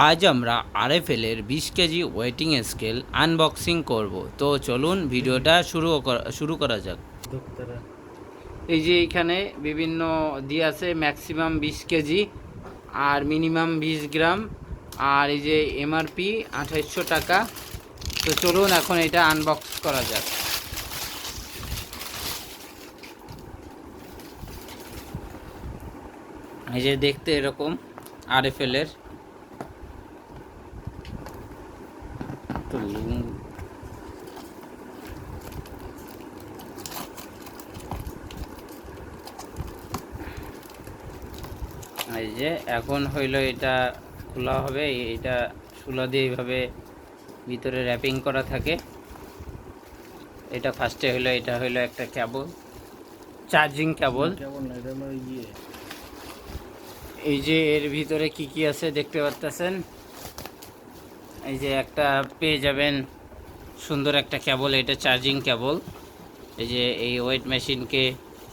আজ আমরা আরএফএল এর 20 কেজি ওয়েটিং স্কেল আনবক্সিং করব। তো চলুন ভিডিওটা শুরু করা যাক। এই যে এখানে বিভিন্ন দিয়ে আছে, ম্যাক্সিমাম 20 কেজি আর মিনিমাম 20 গ্রাম, আর এই যে এমআরপি 2800 টাকা। তো চলুন এখন এটা আনবক্স করা যাক। এই যে দেখতে এরকম আরএফএল এর এই যে এখন হইলো এটা খোলা হবে। এটা সুলা দিয়ে এইভাবে ভিতরে র্যাপিং করা থাকে। এটা ফার্স্টে হইলো, এটা হইলো একটা কেবল, চার্জিং কেবল। এই যে এর ভিতরে কি কি আছে দেখতে পাচ্ছেন। এই যে একটা পেয়ে যাবেন সুন্দর একটা কেবল, এটা চার্জিং কেবল, এই যে এই ওয়েট মেশিনকে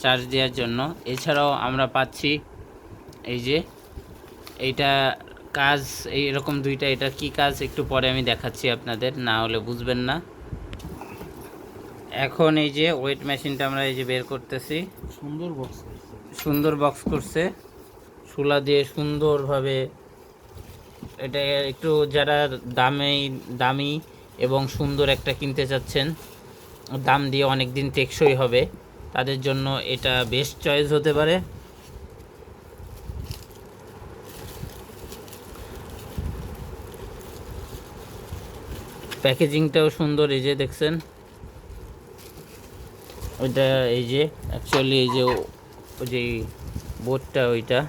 চার্জ দেওয়ার জন্য। এছাড়াও আমরা পাচ্ছি এই যে এইটা কাজ এইরকম দুইটা। এটা কি কাজ একটু পরে আমি দেখাচ্ছি আপনাদের, না হলে বুঝবেন না। এখন এই যে ওয়েট মেশিনটা আমরা এই যে বের করতেছি। সুন্দর বক্স করছে সুলা দিয়ে সুন্দরভাবে। এটা একটু যারা দামি এবং সুন্দর একটা কিনতে চাচ্ছেন, দাম দিয়ে অনেক দিন টেকসই হবে, তাদের জন্য এটা বেস্ট চয়েস হতে পারে। প্যাকেজিংটাও সুন্দর, এই যে দেখছেন ওইটা। এই যে অ্যাকচুয়ালি এই যে ওই যে বোর্ডটা ওইটা,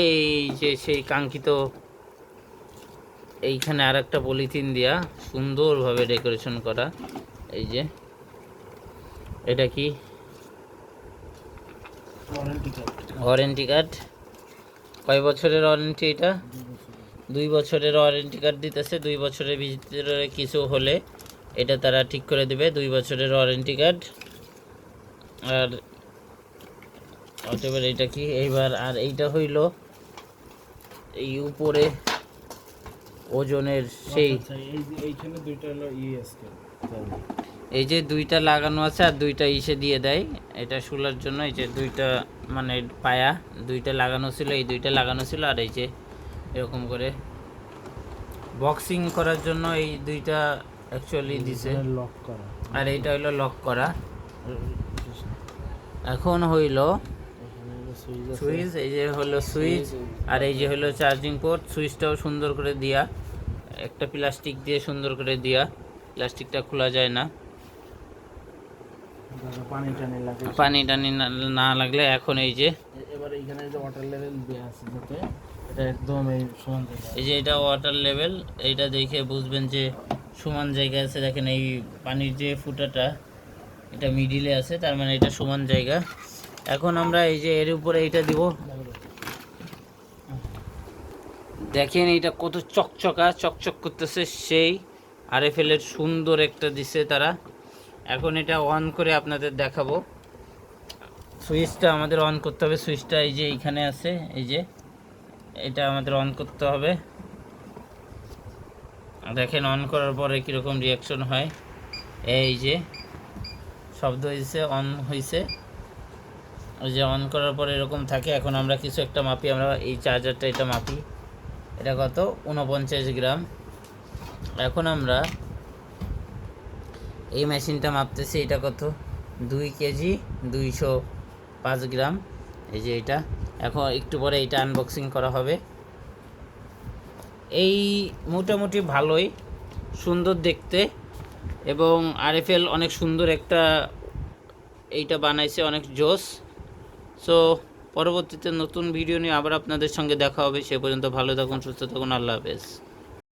এই যে সেই কাঙ্ক্ষিত। এইখানে আর একটা পলিথিন দেওয়া, সুন্দরভাবে ডেকোরেশন করা। এই যে এটা কি ওয়ারেন্টি কার্ড। কয় বছরের ওয়ারেন্টি? এটা 2 বছরের ওয়ারেন্টি কার্ড দিতেছে। 2 বছরের ভিতরে কিছু হলে এটা তারা ঠিক করে দেবে। 2 বছরের ওয়ারেন্টি কার্ড। আর অতএব এটা কি এইবার, আর এইটা হইল এই উপরে ওজনের সেই, এই যে দুইটা লাগানো আছে আর দুইটা ইসে দিয়ে দেয় এটা শুলার জন্য। এই যে দুইটা মানে পায়া দুইটা লাগানো ছিল, এই দুইটা লাগানো ছিল। আর এই যে এরকম করে বক্সিং করার জন্য এই দুইটা অ্যাকচুয়ালি দিছে লক করা, আর এইটা হইলো লক করা। এখন হইল সুইচ, এই যে হলো সুইচ, আর এই যে হলো চার্জিং পোর্ট। সুইচটাও সুন্দর করে দিয়া, একটা প্লাস্টিক দিয়ে সুন্দর করে দিয়া, প্লাস্টিকটা খোলা যায় না, পানি টানি না লাগলে। এখন এই যে এবার এইখানে যে ওয়াটার লেভেল দেয়া আছে, যাতে এটা একদম এই সমান জায়গা। এই যে এটা ওয়াটার লেভেল, এইটা দেখে বুঝবেন যে সমান জায়গা আছে। দেখেন এই পানির যে ফুটাটা এটা মিডিলে আছে, তার মানে এটা সমান জায়গা। এখন আমরা এই যে এর উপরে এইটা দিব। দেখেন এইটা কত চকচক করতেছে, সেই আরএফএল এর সুন্দর একটা দিছে তারা। এখন এটা অন করে আপনাদের দেখাবো। সুইচটা আমাদের অন করতে হবে। সুইচটা এই যে এইখানে আছে, এই যে এটা আমাদের অন করতে হবে। দেখেন অন করার পরে কীরকম রিয়াকশন হয়। এই যে শব্দ হয়েছে, অন হয়েছে। ওই যে অন করার পরে এরকম থাকে। এখন আমরা কিছু একটা মাপি, আমরা এই চার্জারটা এটা মাপি। এটা কত? 49 গ্রাম। এখন আমরা এই মেশিনটা মাপতেছি, এটা কত? 2 কেজি 205 গ্রাম। এই যে এটা এখন একটু পরে এইটা আনবক্সিং করা হবে। এই মোটামুটি ভালোই সুন্দর দেখতে, এবং আরএফএল অনেক সুন্দর একটা এইটা বানাইছে, অনেক জোস। সো পরবর্তীতে নতুন ভিডিও নিয়ে আবার আপনাদের সঙ্গে দেখা হবে। সে পর্যন্ত ভালো থাকুন, সুস্থ থাকুন। আল্লাহ হাফেজ।